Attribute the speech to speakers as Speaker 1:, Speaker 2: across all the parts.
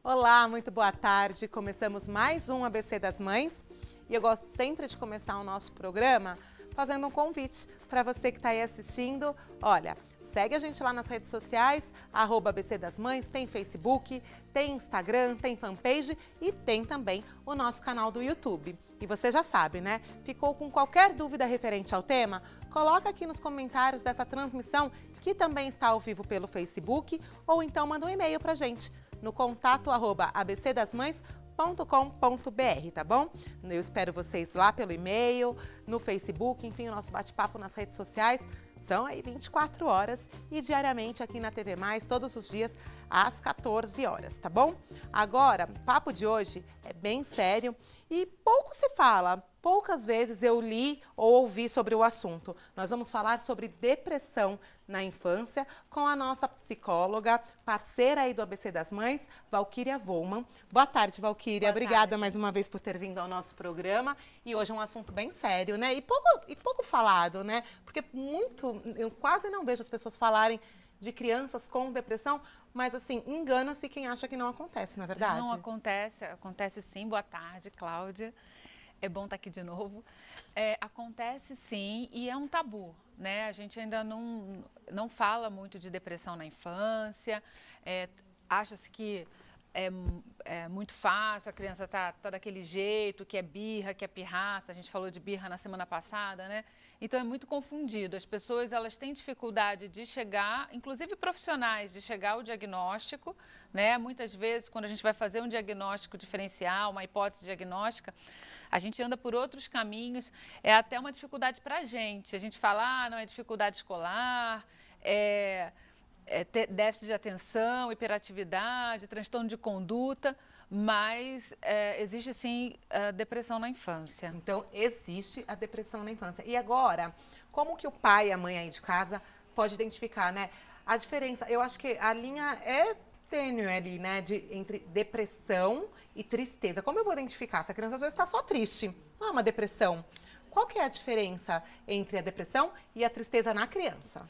Speaker 1: Olá, muito boa tarde. Começamos mais um ABC das Mães e eu gosto sempre de começar o nosso programa fazendo um convite para você que está aí assistindo. Olha, segue a gente lá nas redes sociais, @ABC das Mães, tem Facebook, tem Instagram, tem fanpage e tem também o nosso canal do YouTube. E você já sabe, né? Ficou com qualquer dúvida referente ao tema? Coloca aqui nos comentários dessa transmissão, que também está ao vivo pelo Facebook, ou então manda um e-mail para a gente no contato @abcdasmães.com.br, tá bom? Eu espero vocês lá pelo e-mail, no Facebook, enfim, o nosso bate-papo nas redes sociais. São aí 24 horas e diariamente aqui na TV Mais, todos os dias, às 14 horas, tá bom? Agora, o papo de hoje é bem sério e pouco se fala, poucas vezes eu li ou ouvi sobre o assunto. Nós vamos falar sobre depressão na infância com a nossa psicóloga, parceira aí do ABC das Mães, Valquíria Volman. Boa tarde, Valquíria. Obrigada mais uma vez por ter vindo ao nosso programa. E hoje é um assunto bem sério, né? E pouco falado, né? Porque eu quase não vejo as pessoas falarem de crianças com depressão, mas assim, engana-se quem acha que não acontece, não é verdade?
Speaker 2: Não acontece, acontece sim. Boa tarde, Cláudia. É bom estar aqui de novo. Acontece sim e é um tabu, né? A gente ainda não fala muito de depressão na infância, acha-se que é muito fácil, a criança tá daquele jeito, que é birra, que é pirraça. A gente falou de birra na semana passada, né? Então é muito confundido. As pessoas elas têm dificuldade de chegar, inclusive profissionais, de chegar ao diagnóstico, né? Muitas vezes, quando a gente vai fazer um diagnóstico diferencial, uma hipótese diagnóstica, a gente anda por outros caminhos, é até uma dificuldade para a gente. A gente fala, não é dificuldade escolar, déficit de atenção, hiperatividade, transtorno de conduta, mas existe sim depressão na infância.
Speaker 1: Então, existe a depressão na infância. E agora, como que o pai e a mãe aí de casa pode identificar, né? A diferença, eu acho que a linha é tênue ali, né? Entre depressão e tristeza. Como eu vou identificar? Se a criança às vezes está só triste, não é uma depressão. Qual que é a diferença entre a depressão e a tristeza na criança?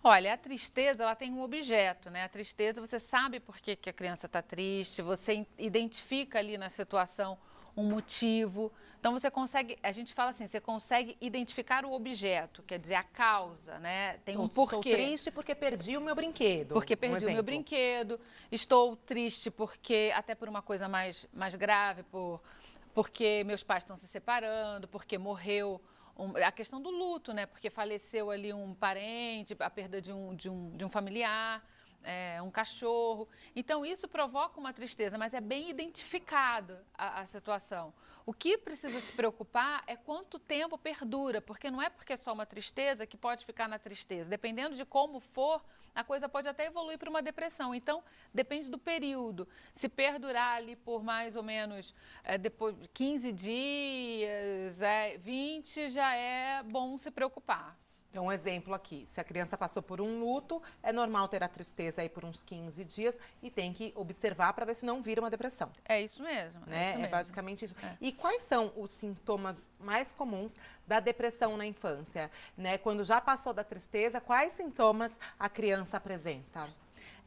Speaker 2: Olha, a tristeza, ela tem um objeto, né? A tristeza, você sabe por que a criança está triste, você identifica ali na situação um motivo. Então, você consegue, a gente fala assim, você consegue identificar o objeto, quer dizer, a causa, né? Tem um porquê.
Speaker 1: Estou triste porque perdi o meu brinquedo.
Speaker 2: Porque perdi o meu brinquedo. Estou triste porque, até por uma coisa mais grave, porque meus pais estão se separando, porque morreu a questão do luto, né? Porque faleceu ali um parente, a perda de um familiar, um cachorro. Então, isso provoca uma tristeza, mas é bem identificado a situação. O que precisa se preocupar é quanto tempo perdura, porque não é porque é só uma tristeza que pode ficar na tristeza. Dependendo de como for, a coisa pode até evoluir para uma depressão. Então, depende do período. Se perdurar ali por mais ou menos depois 15 dias, 20, já é bom se preocupar.
Speaker 1: Então, um exemplo aqui, se a criança passou por um luto, é normal ter a tristeza aí por uns 15 dias e tem que observar para ver se não vira uma depressão.
Speaker 2: É isso mesmo.
Speaker 1: Né? É basicamente isso. E quais são os sintomas mais comuns da depressão na infância? Né? Quando já passou da tristeza, quais sintomas a criança apresenta?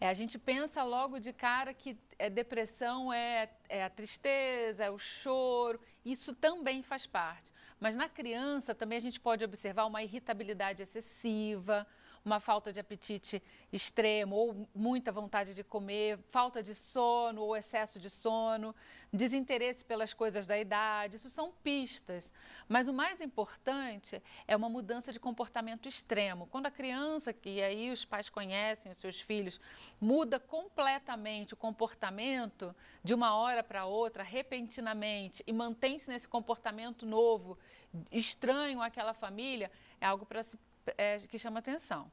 Speaker 2: A gente pensa logo de cara que depressão é a tristeza, é o choro, isso também faz parte. Mas na criança também a gente pode observar uma irritabilidade excessiva, uma falta de apetite extremo ou muita vontade de comer, falta de sono ou excesso de sono, desinteresse pelas coisas da idade, isso são pistas. Mas o mais importante é uma mudança de comportamento extremo. Quando a criança, que aí os pais conhecem os seus filhos, muda completamente o comportamento de uma hora para outra, repentinamente, e mantém-se nesse comportamento novo, estranho àquela família, é algo que chama atenção.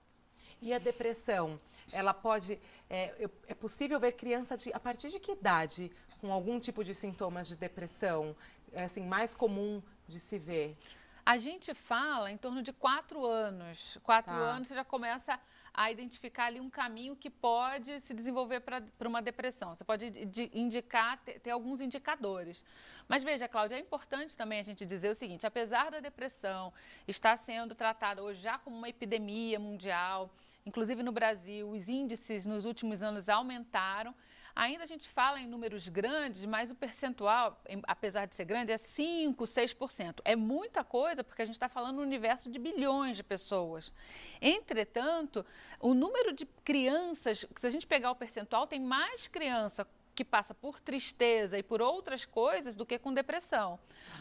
Speaker 1: E a depressão, ela pode, é possível ver criança a partir de que idade com algum tipo de sintomas de depressão, assim, mais comum de se ver?
Speaker 2: A gente fala em torno de 4 anos. 4 anos você já começa a identificar ali um caminho que pode se desenvolver para uma depressão. Você pode indicar, ter alguns indicadores. Mas veja, Cláudia, é importante também a gente dizer o seguinte, apesar da depressão estar sendo tratada hoje já como uma epidemia mundial, inclusive no Brasil, os índices nos últimos anos aumentaram, ainda a gente fala em números grandes, mas o percentual, apesar de ser grande, é 5%, 6%. É muita coisa porque a gente está falando no universo de bilhões de pessoas. Entretanto, o número de crianças, se a gente pegar o percentual, tem mais criança que passa por tristeza e por outras coisas do que com depressão.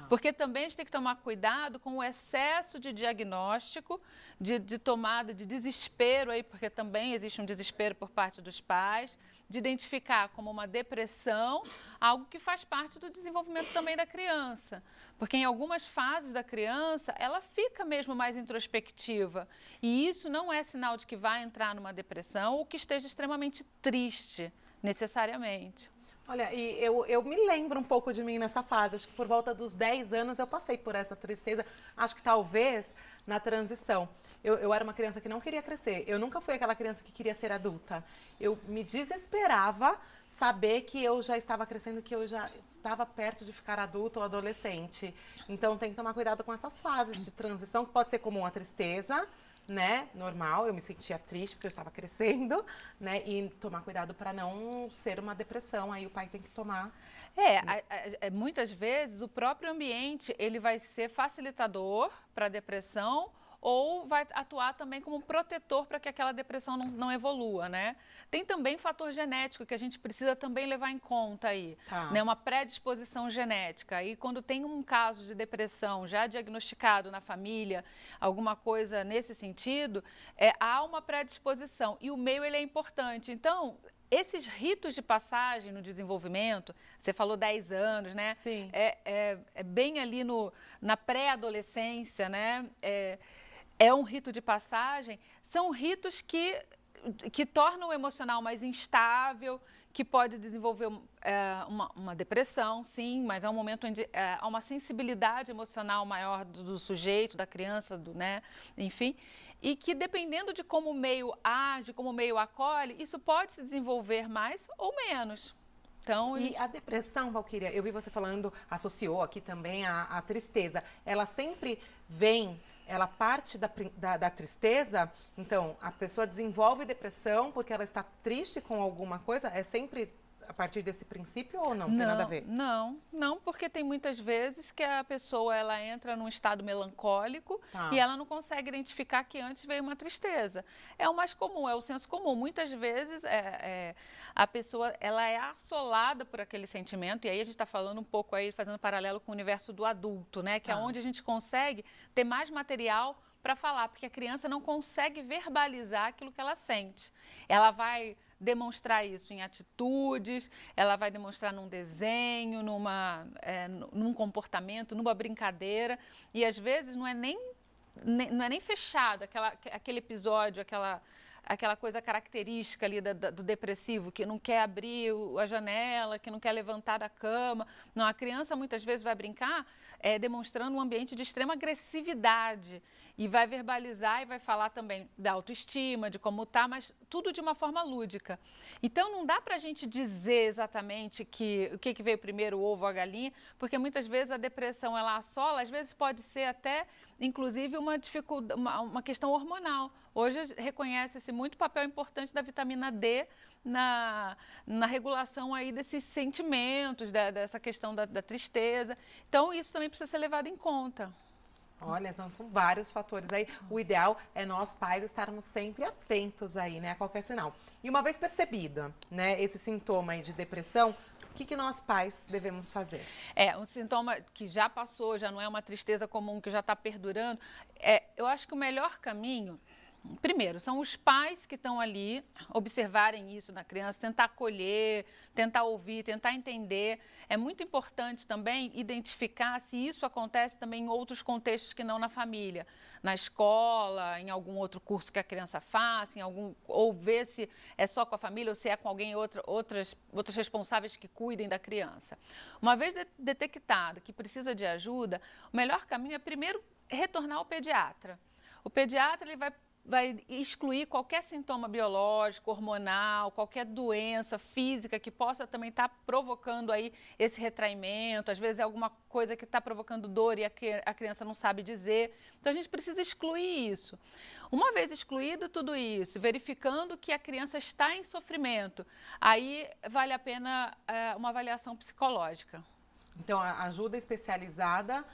Speaker 2: Porque também a gente tem que tomar cuidado com o excesso de diagnóstico, de tomada de desespero, aí, porque também existe um desespero por parte dos pais, de identificar como uma depressão algo que faz parte do desenvolvimento também da criança. Porque em algumas fases da criança, ela fica mesmo mais introspectiva. E isso não é sinal de que vai entrar numa depressão ou que esteja extremamente triste, necessariamente.
Speaker 1: Olha, e eu me lembro um pouco de mim nessa fase. Acho que por volta dos 10 anos eu passei por essa tristeza. Acho que talvez na transição. Eu era uma criança que não queria crescer. Eu nunca fui aquela criança que queria ser adulta. Eu me desesperava saber que eu já estava crescendo, que eu já estava perto de ficar adulta ou adolescente. Então tem que tomar cuidado com essas fases de transição, que pode ser comum a tristeza, né, normal, eu me sentia triste porque eu estava crescendo, né, e tomar cuidado para não ser uma depressão, aí o pai tem que tomar.
Speaker 2: Muitas vezes o próprio ambiente, ele vai ser facilitador para a depressão ou vai atuar também como um protetor para que aquela depressão não evolua, né? Tem também fator genético que a gente precisa também levar em conta aí, né? Uma predisposição genética. E quando tem um caso de depressão já diagnosticado na família, alguma coisa nesse sentido, há uma predisposição e o meio ele é importante. Então, esses ritos de passagem no desenvolvimento, você falou 10 anos, né?
Speaker 1: Sim.
Speaker 2: É bem ali na pré-adolescência, né? É um rito de passagem, são ritos que tornam o emocional mais instável, que pode desenvolver uma depressão, sim, mas é um momento onde há uma sensibilidade emocional maior do sujeito, da criança, né? Enfim, e que dependendo de como o meio age, como o meio acolhe, isso pode se desenvolver mais ou menos. Então,
Speaker 1: e a depressão, Valquíria, eu vi você falando, associou aqui também a tristeza, ela sempre vem... Ela parte da tristeza, então a pessoa desenvolve depressão porque ela está triste com alguma coisa? É sempre a partir desse princípio ou não? Tem nada a ver?
Speaker 2: Não, porque tem muitas vezes que a pessoa ela entra num estado melancólico e ela não consegue identificar que antes veio uma tristeza. É o mais comum, é o senso comum. Muitas vezes a pessoa ela é assolada por aquele sentimento, e aí a gente está falando um pouco aí, fazendo paralelo com o universo do adulto, né? Que é onde a gente consegue ter mais material para falar, porque a criança não consegue verbalizar aquilo que ela sente. Ela vai demonstrar isso em atitudes, ela vai demonstrar num desenho, num comportamento, numa brincadeira, e às vezes não é nem fechado aquele episódio, aquela coisa característica ali do depressivo, que não quer abrir a janela, que não quer levantar da cama. Não, a criança muitas vezes vai brincar demonstrando um ambiente de extrema agressividade e vai verbalizar e vai falar também da autoestima, de como tá, mas tudo de uma forma lúdica. Então não dá para a gente dizer exatamente o que veio primeiro, o ovo ou a galinha, porque muitas vezes a depressão ela assola, às vezes pode ser até inclusive uma questão hormonal. Hoje reconhece-se muito o papel importante da vitamina D na regulação aí desses sentimentos, dessa questão da tristeza. Então, isso também precisa ser levado em conta.
Speaker 1: Olha, então são vários fatores aí. O ideal é nós pais estarmos sempre atentos aí, né, a qualquer sinal. E uma vez percebida, né, esse sintoma aí de depressão, o que nós pais devemos fazer?
Speaker 2: Um sintoma que já passou, já não é uma tristeza comum, que já está perdurando. Eu acho que o melhor caminho, primeiro, são os pais que estão ali, observarem isso na criança, tentar acolher, tentar ouvir, tentar entender. É muito importante também identificar se isso acontece também em outros contextos que não na família. Na escola, em algum outro curso que a criança faça, ou ver se é só com a família ou se é com alguém, outros responsáveis que cuidem da criança. Uma vez detectado que precisa de ajuda, o melhor caminho é primeiro retornar ao pediatra. O pediatra ele vai vai excluir qualquer sintoma biológico, hormonal, qualquer doença física que possa também estar provocando aí esse retraimento. Às vezes é alguma coisa que está provocando dor e a criança não sabe dizer. Então a gente precisa excluir isso. Uma vez excluído tudo isso, verificando que a criança está em sofrimento, aí vale a pena uma avaliação psicológica.
Speaker 1: Então, a ajuda especializada,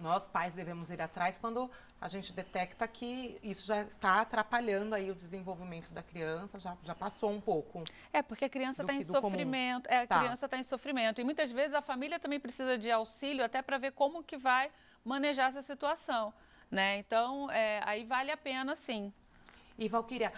Speaker 1: nós pais devemos ir atrás quando a gente detecta que isso já está atrapalhando aí o desenvolvimento da criança, já passou um pouco.
Speaker 2: Porque a criança está em sofrimento. A criança está em sofrimento. E muitas vezes a família também precisa de auxílio até para ver como que vai manejar essa situação, né? Então, aí vale a pena, sim.
Speaker 1: E, Valquíria,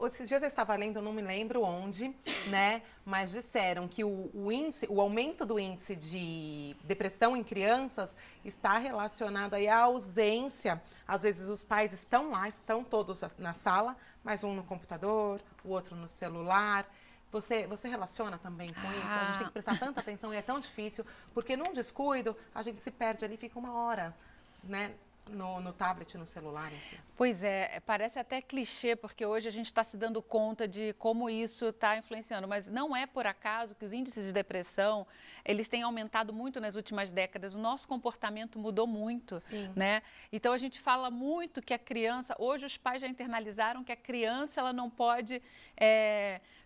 Speaker 1: esses dias eu estava lendo, eu não me lembro onde, né? Mas disseram que o aumento do índice de depressão em crianças está relacionado aí à ausência. Às vezes os pais estão lá, estão todos na sala, mas um no computador, o outro no celular. Você relaciona também com isso? A gente tem que prestar tanta atenção e é tão difícil, porque num descuido a gente se perde ali, fica uma hora, né? No tablet, no celular, enfim.
Speaker 2: Pois é, parece até clichê, porque hoje a gente está se dando conta de como isso está influenciando, mas não é por acaso que os índices de depressão, eles têm aumentado muito nas últimas décadas, o nosso comportamento mudou muito,
Speaker 1: Sim.
Speaker 2: Né? Então a gente fala muito que a criança, hoje os pais já internalizaram que a criança ela não pode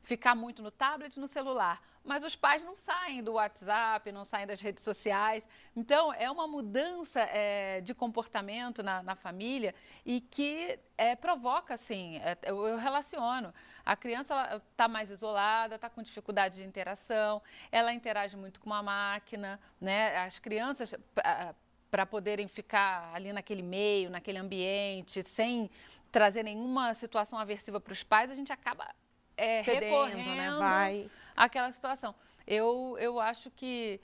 Speaker 2: ficar muito no tablet, no celular, mas os pais não saem do WhatsApp, não saem das redes sociais. Então, é uma mudança de comportamento na família e que provoca, assim, eu relaciono. A criança está mais isolada, está com dificuldade de interação, ela interage muito com a máquina, né? As crianças, para poderem ficar ali naquele meio, naquele ambiente, sem trazer nenhuma situação aversiva para os pais, a gente acaba recorrendo,
Speaker 1: né?
Speaker 2: Àquela situação. Eu acho que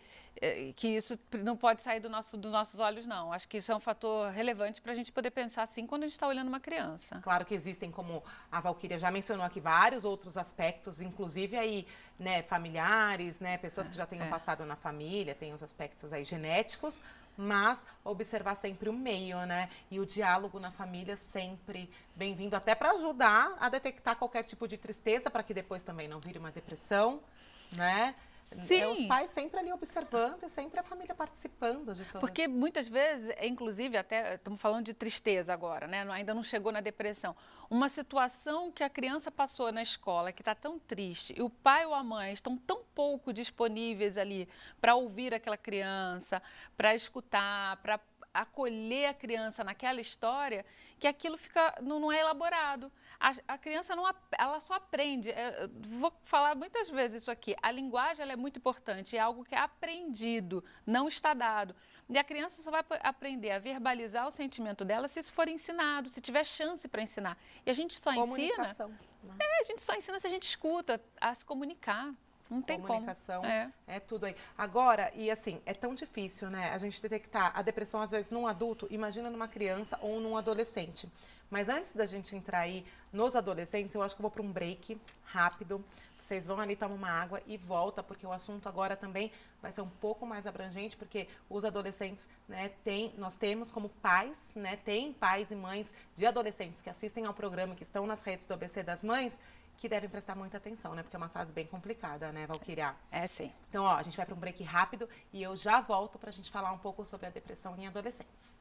Speaker 2: isso não pode sair dos nossos olhos, não. Acho que isso é um fator relevante para a gente poder pensar assim quando a gente está olhando uma criança.
Speaker 1: Claro que existem, como a Valquíria já mencionou aqui, vários outros aspectos, inclusive aí, né, familiares, né, pessoas que já tenham passado na família, tem os aspectos aí genéticos, mas observar sempre o meio, né? E o diálogo na família sempre bem-vindo, até para ajudar a detectar qualquer tipo de tristeza, para que depois também não vire uma depressão, né?
Speaker 2: Sim.
Speaker 1: Os pais sempre ali observando e sempre a família participando de tudo.
Speaker 2: Porque muitas vezes, inclusive, até estamos falando de tristeza agora, né? Ainda não chegou na depressão. Uma situação que a criança passou na escola, que está tão triste, e o pai ou a mãe estão tão pouco disponíveis ali para ouvir aquela criança, para escutar, para acolher a criança naquela história, que aquilo não é elaborado. A criança ela só aprende. Vou falar muitas vezes isso aqui. A linguagem ela é muito importante, é algo que é aprendido, não está dado. E a criança só vai aprender a verbalizar o sentimento dela se isso for ensinado, se tiver chance para ensinar. E a gente só ensina.
Speaker 1: Né?
Speaker 2: A gente só ensina se a gente escuta a se comunicar. Não tem
Speaker 1: comunicação
Speaker 2: como.
Speaker 1: É tudo aí. Agora, e assim, é tão difícil, né? A gente detectar a depressão, às vezes, num adulto, imagina numa criança ou num adolescente. Mas antes da gente entrar aí nos adolescentes, eu acho que eu vou para um break rápido. Vocês vão ali, tomar uma água e volta, porque o assunto agora também vai ser um pouco mais abrangente, porque os adolescentes, né, nós temos como pais, né, tem pais e mães de adolescentes que assistem ao programa, que estão nas redes do ABC das Mães, que devem prestar muita atenção, né? Porque é uma fase bem complicada, né, Valquíria?
Speaker 2: Sim.
Speaker 1: Então, a gente vai para um break rápido e eu já volto para a gente falar um pouco sobre a depressão em adolescentes.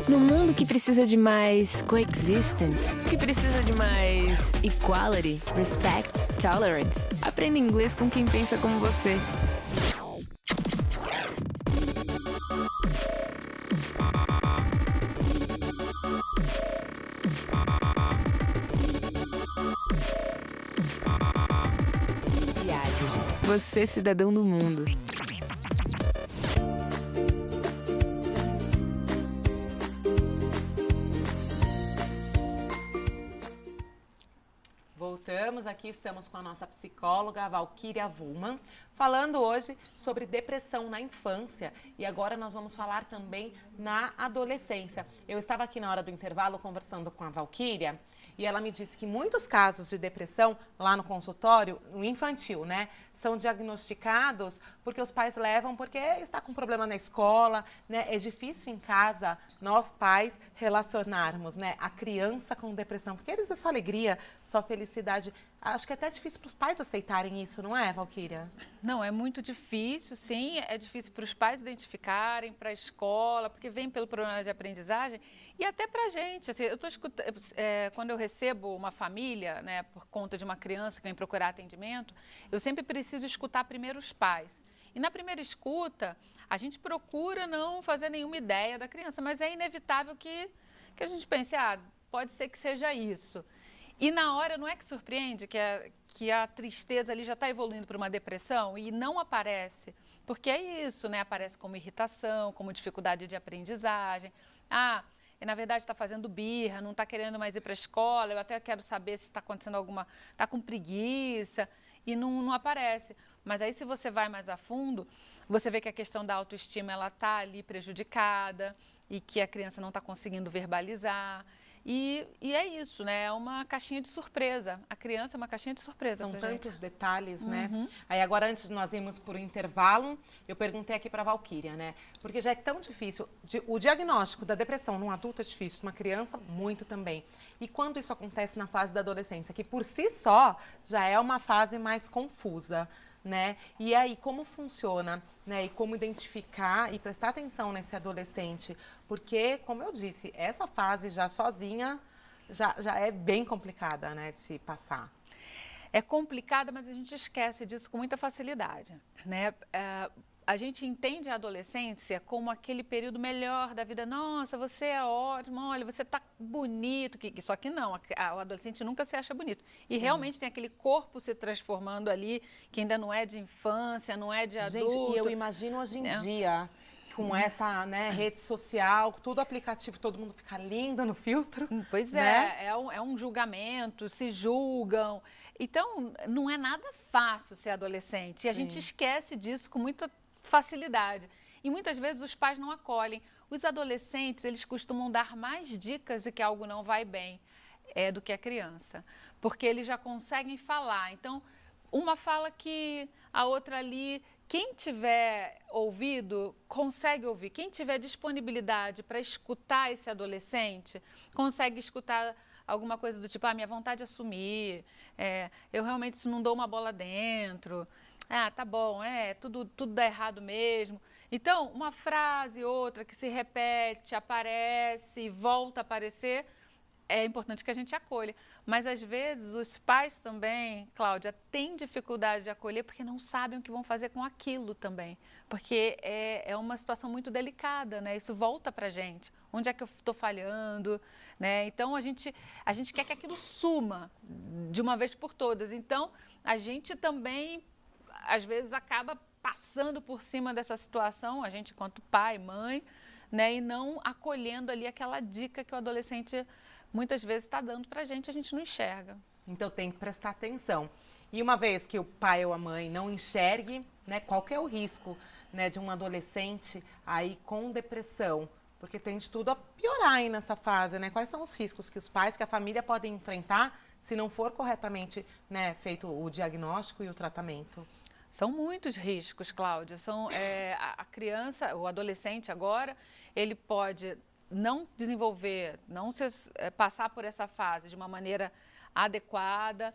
Speaker 3: No mundo que precisa de mais coexistence, que precisa de mais equality, respect, tolerance, aprenda inglês com quem pensa como você. IASE, você cidadão do mundo.
Speaker 1: Voltamos, aqui estamos com a nossa psicóloga Valquíria Vullmann, falando hoje sobre depressão na infância e agora nós vamos falar também na adolescência. Eu estava aqui na hora do intervalo conversando com a Valquíria e ela me disse que muitos casos de depressão lá no consultório, no infantil, né, são diagnosticados porque os pais levam porque está com problema na escola, né, é difícil em casa nós pais relacionarmos, né, a criança com depressão, porque eles é só alegria, só felicidade. Acho que é até difícil para os pais aceitarem isso, não é, Valquíria?
Speaker 2: Não, é muito difícil, sim. É difícil para os pais identificarem, para a escola, porque vem pelo problema de aprendizagem e até para a gente. Assim, eu tô quando eu recebo uma família, né, por conta de uma criança que vem procurar atendimento, eu sempre preciso escutar primeiro os pais. E na primeira escuta, a gente procura não fazer nenhuma ideia da criança, mas é inevitável que a gente pense, pode ser que seja isso. E na hora, não é que surpreende que a tristeza ali já está evoluindo para uma depressão e não aparece? Porque é isso, né? Aparece como irritação, como dificuldade de aprendizagem. Na verdade está fazendo birra, não está querendo mais ir para a escola, eu até quero saber se está acontecendo está com preguiça e não aparece. Mas aí se você vai mais a fundo, você vê que a questão da autoestima, ela está ali prejudicada e que a criança não está conseguindo verbalizar. E é isso, né? É uma caixinha de surpresa. A criança é uma caixinha de surpresa.
Speaker 1: São tantos
Speaker 2: gente.
Speaker 1: detalhes, né? Aí agora, antes de nós irmos para o intervalo, eu perguntei aqui para a Valquíria, né? Porque já é tão difícil. O diagnóstico da depressão num adulto é difícil, numa criança, muito também. E quando isso acontece na fase da adolescência, que por si só já é uma fase mais confusa, né? E aí, como funciona, né? E como identificar e prestar atenção nesse adolescente? Porque, como eu disse, essa fase já sozinha já é bem complicada, né, de se passar.
Speaker 2: É complicada, mas a gente esquece disso com muita facilidade, né? A gente entende a adolescência como aquele período melhor da vida. Nossa, você é ótimo, olha, você está bonito. Só que não, o adolescente nunca se acha bonito. E realmente tem aquele corpo se transformando ali, que ainda não é de infância, não é de adulto.
Speaker 1: Gente, e eu imagino hoje em dia, com essa, né, rede social, tudo aplicativo, todo mundo fica lindo no filtro.
Speaker 2: Pois
Speaker 1: né?
Speaker 2: é um julgamento, se julgam. Então, não é nada fácil ser adolescente. E a gente esquece disso com muita facilidade. E muitas vezes os pais não acolhem. Os adolescentes, eles costumam dar mais dicas de que algo não vai bem do que a criança. Porque eles já conseguem falar. Então, uma fala que a outra ali, quem tiver ouvido, consegue ouvir. Quem tiver disponibilidade para escutar esse adolescente, consegue escutar alguma coisa do tipo, minha vontade é sumir, eu realmente não dou uma bola dentro. Tá bom, tudo dá errado mesmo. Então, uma frase, outra que se repete, aparece, volta a aparecer, é importante que a gente acolha. Mas, às vezes, os pais também, Cláudia, têm dificuldade de acolher porque não sabem o que vão fazer com aquilo também. Porque é uma situação muito delicada, né? Isso volta para a gente. Onde é que eu estou falhando? Né? Então, a gente quer que aquilo suma de uma vez por todas. Então, a gente também, às vezes, acaba passando por cima dessa situação, a gente enquanto pai, mãe, né? E não acolhendo ali aquela dica que o adolescente muitas vezes está dando para a gente não enxerga.
Speaker 1: Então tem que prestar atenção. E uma vez que o pai ou a mãe não enxergue, né, qual que é o risco, né, de um adolescente aí com depressão? Porque tem de tudo a piorar aí nessa fase, né? Quais são os riscos que os pais, que a família podem enfrentar se não for corretamente, né, feito o diagnóstico e o tratamento?
Speaker 2: São muitos riscos, Cláudia. A criança, o adolescente agora, ele pode não desenvolver, passar por essa fase de uma maneira adequada,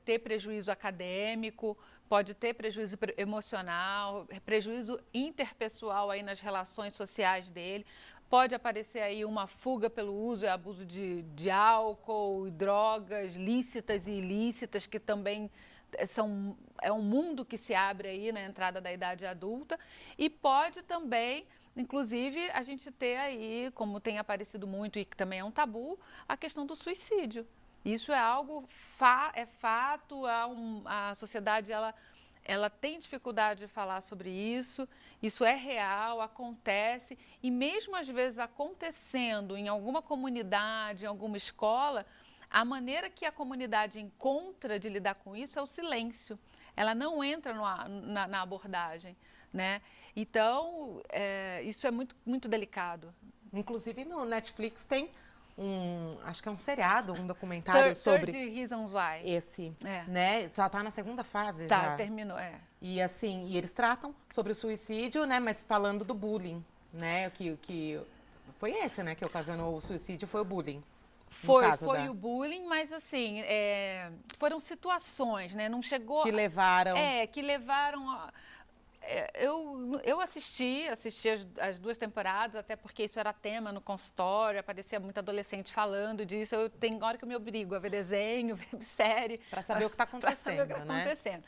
Speaker 2: ter prejuízo acadêmico, pode ter prejuízo emocional, prejuízo interpessoal aí nas relações sociais dele. Pode aparecer aí uma fuga pelo uso e abuso de álcool, drogas lícitas e ilícitas, que também é um mundo que se abre aí na entrada da idade adulta. E pode também, inclusive, a gente ter aí, como tem aparecido muito e que também é um tabu, a questão do suicídio. Isso é algo, é fato, a sociedade ela tem dificuldade de falar sobre isso, isso é real, acontece, e mesmo às vezes acontecendo em alguma comunidade, em alguma escola, a maneira que a comunidade encontra de lidar com isso é o silêncio. Ela não entra na abordagem, né? Então, isso é muito, muito delicado.
Speaker 1: Inclusive no Netflix tem acho que é um seriado, um documentário sobre
Speaker 2: 30 Reasons Why.
Speaker 1: Esse, né? Já tá na segunda fase já.
Speaker 2: Tá, terminou,
Speaker 1: E assim, e eles tratam sobre o suicídio, né? Mas falando do bullying, né? Que foi esse, né? Que ocasionou o suicídio, foi o bullying.
Speaker 2: Foi o bullying, mas assim, foram situações, né? Não chegou...
Speaker 1: Que levaram...
Speaker 2: que levaram... Eu assisti as 2 temporadas, até porque isso era tema no consultório, aparecia muito adolescente falando disso. Tem hora que eu me obrigo a ver desenho, ver série.
Speaker 1: Para saber o que está acontecendo,
Speaker 2: né? Para saber o que está acontecendo.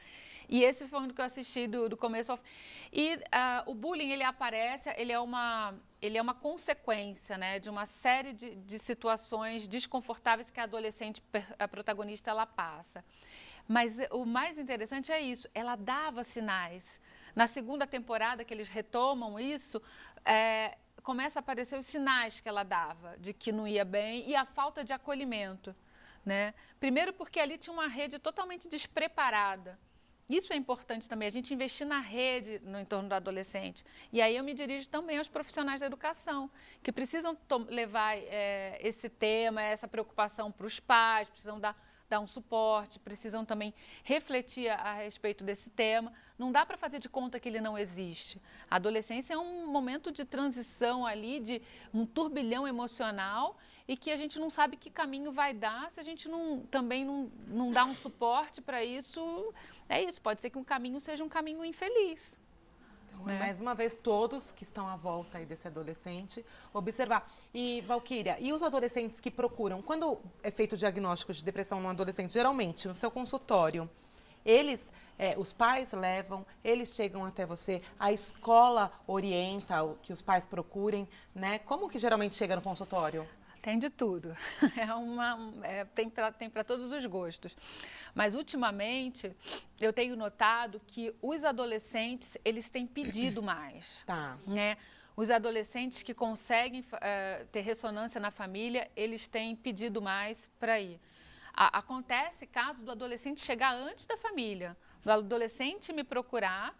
Speaker 2: E esse foi um que eu assisti do começo ao fim. E o bullying, ele aparece, ele é uma consequência, né, de uma série de situações desconfortáveis que a adolescente, a protagonista, ela passa. Mas o mais interessante é isso, ela dava sinais. Na segunda temporada, que eles retomam isso, começa a aparecer os sinais que ela dava de que não ia bem e a falta de acolhimento, né? Primeiro porque ali tinha uma rede totalmente despreparada. Isso é importante também, a gente investir na rede no entorno do adolescente. E aí eu me dirijo também aos profissionais da educação, que precisam levar esse tema, essa preocupação para os pais, precisam dar um suporte, precisam também refletir a respeito desse tema. Não dá para fazer de conta que ele não existe. A adolescência é um momento de transição ali, de um turbilhão emocional e que a gente não sabe que caminho vai dar se a gente também não dá um suporte para isso. É isso, pode ser que um caminho seja um caminho infeliz.
Speaker 1: Então, mais uma vez, todos que estão à volta aí desse adolescente, observar. E, Valquíria, e os adolescentes que procuram, quando é feito o diagnóstico de depressão no adolescente, geralmente no seu consultório, eles, os pais levam, eles chegam até você, a escola orienta que os pais procurem, né? Como que geralmente chega no consultório?
Speaker 2: Tem de tudo, tem para todos os gostos. Mas, ultimamente, eu tenho notado que os adolescentes, eles têm pedido mais.
Speaker 1: Tá.
Speaker 2: Né? Os adolescentes que conseguem ter ressonância na família, eles têm pedido mais para ir. Acontece caso do adolescente chegar antes da família, do adolescente me procurar,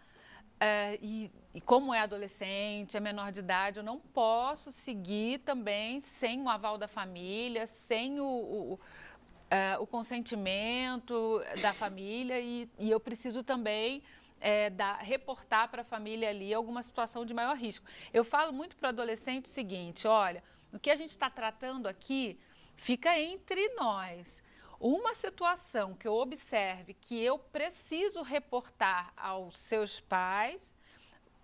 Speaker 2: e como é adolescente, é menor de idade, eu não posso seguir também sem o aval da família, sem o consentimento da família e eu preciso também reportar para a família ali alguma situação de maior risco. Eu falo muito para o adolescente o seguinte, olha, o que a gente está tratando aqui fica entre nós. Uma situação que eu observe que eu preciso reportar aos seus pais,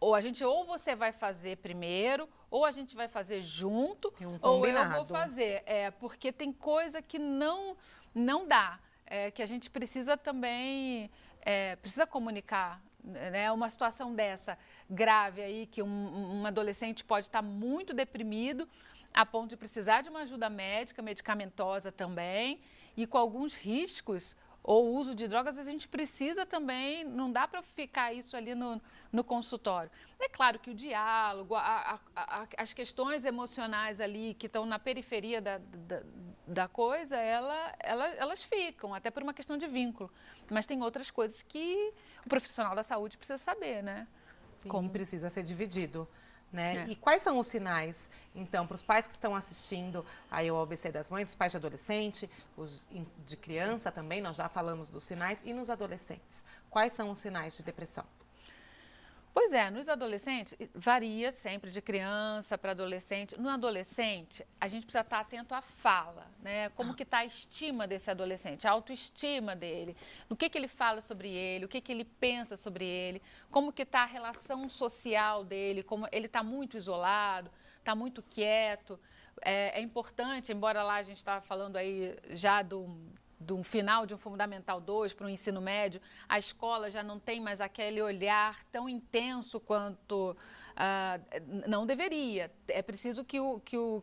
Speaker 2: ou você vai fazer primeiro, ou a gente vai fazer junto, ou eu vou fazer. Porque tem coisa que não dá, que a gente precisa também, precisa comunicar. Né? Uma situação dessa grave aí, que um adolescente pode estar muito deprimido, a ponto de precisar de uma ajuda médica, medicamentosa também, e com alguns riscos ou uso de drogas, a gente precisa também, não dá para ficar isso ali no consultório. É claro que o diálogo, as questões emocionais ali que estão na periferia da coisa, elas ficam, até por uma questão de vínculo. Mas tem outras coisas que o profissional da saúde precisa saber, né?
Speaker 1: Sim, como precisa ser dividido. Né? E quais são os sinais, então, para os pais que estão assistindo aí ao ABC das Mães, os pais de adolescente, os de criança também, nós já falamos dos sinais, e nos adolescentes? Quais são os sinais de depressão?
Speaker 2: Pois é, nos adolescentes, varia sempre de criança para adolescente. No adolescente, a gente precisa estar atento à fala, né? Como que está a estima desse adolescente, a autoestima dele, no que ele fala sobre ele, o que ele pensa sobre ele, como que está a relação social dele, como ele está muito isolado, está muito quieto. É importante, embora lá a gente está falando aí já de um final de um Fundamental 2 para o ensino médio, a escola já não tem mais aquele olhar tão intenso quanto não deveria. É preciso que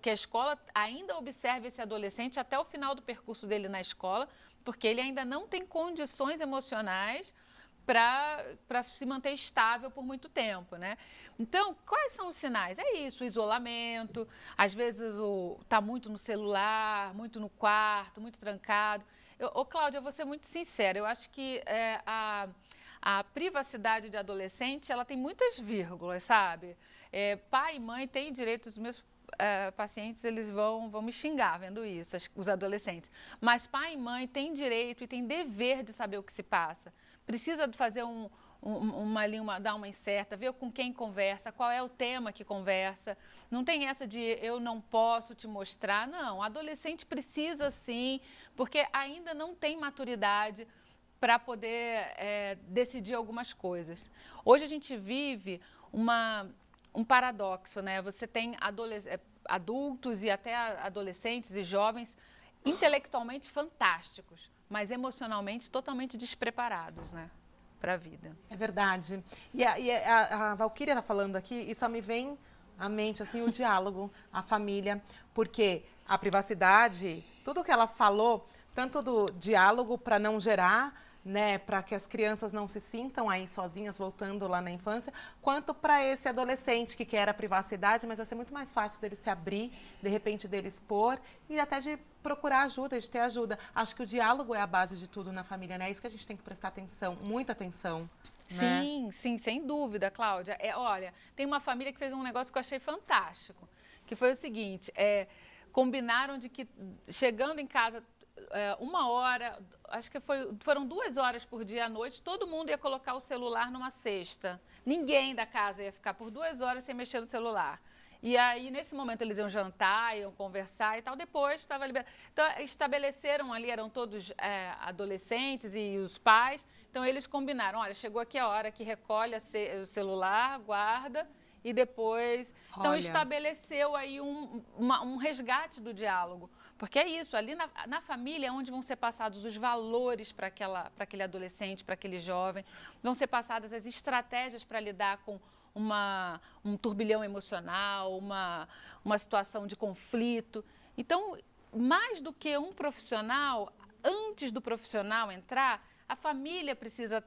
Speaker 2: a escola ainda observe esse adolescente até o final do percurso dele na escola, porque ele ainda não tem condições emocionais para se manter estável por muito tempo, né? Então, quais são os sinais? É isso, o isolamento, às vezes está muito no celular, muito no quarto, muito trancado. Cláudia, eu vou ser muito sincera, eu acho que a privacidade de adolescente, ela tem muitas vírgulas, sabe? Pai e mãe têm direito, os meus pacientes, eles vão me xingar vendo isso, os adolescentes. Mas pai e mãe têm direito e têm dever de saber o que se passa. Precisa fazer dar uma incerta, ver com quem conversa, qual é o tema que conversa. Não tem essa de eu não posso te mostrar. Não, o adolescente precisa sim, porque ainda não tem maturidade para poder decidir algumas coisas. Hoje a gente vive um paradoxo, né? Você tem adultos e até adolescentes e jovens intelectualmente fantásticos, mas emocionalmente totalmente despreparados, né, para a vida.
Speaker 1: É verdade. E a Valquíria está falando aqui e só me vem à mente assim, o diálogo, a família, porque a privacidade, tudo que ela falou, tanto do diálogo para não gerar, né, para que as crianças não se sintam aí sozinhas, voltando lá na infância, quanto para esse adolescente que quer a privacidade, mas vai ser muito mais fácil dele se abrir, de repente dele expor e até de procurar ajuda, de ter ajuda. Acho que o diálogo é a base de tudo na família, né? É isso que a gente tem que prestar atenção, muita atenção.
Speaker 2: Sim, né? Sim, sem dúvida, Cláudia. Olha, tem uma família que fez um negócio que eu achei fantástico, que foi o seguinte, combinaram de que chegando em casa 1 hora, acho que foram 2 horas por dia à noite, todo mundo ia colocar o celular numa cesta. Ninguém da casa ia ficar por 2 horas sem mexer no celular. E aí, nesse momento, eles iam jantar, iam conversar e tal. Depois, estava liberado. Então, estabeleceram ali, eram todos adolescentes e os pais. Então, eles combinaram, olha, chegou aqui a hora que recolhe o celular, guarda e depois... Então, estabeleceu aí um resgate do diálogo. Porque é isso, ali na família é onde vão ser passados os valores para aquele adolescente, para aquele jovem. Vão ser passadas as estratégias para lidar com um turbilhão emocional, uma situação de conflito. Então, mais do que um profissional, antes do profissional entrar, a família precisa...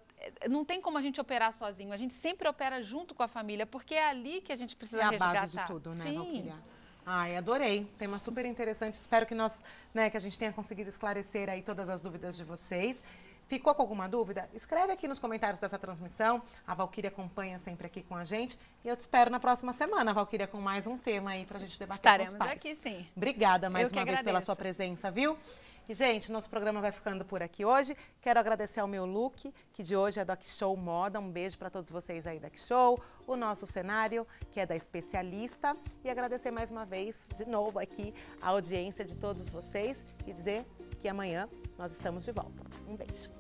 Speaker 2: Não tem como a gente operar sozinho, a gente sempre opera junto com a família, porque é ali que a gente precisa resgatar.
Speaker 1: É a base de tudo, né, Valquíria? Ai, adorei. Tema super interessante. Espero que que a gente tenha conseguido esclarecer aí todas as dúvidas de vocês. Ficou com alguma dúvida? Escreve aqui nos comentários dessa transmissão. A Valquíria acompanha sempre aqui com a gente. E eu te espero na próxima semana, Valquíria, com mais um tema aí pra gente debater com os pais.
Speaker 2: Estaremos aqui, sim.
Speaker 1: Obrigada mais uma vez pela sua presença, viu? E, gente, nosso programa vai ficando por aqui hoje. Quero agradecer ao meu look, que de hoje é do Aqui Show Moda. Um beijo para todos vocês aí da Aqui Show. O nosso cenário, que é da Especialista. E agradecer mais uma vez, de novo aqui, a audiência de todos vocês. E dizer que amanhã nós estamos de volta. Um beijo.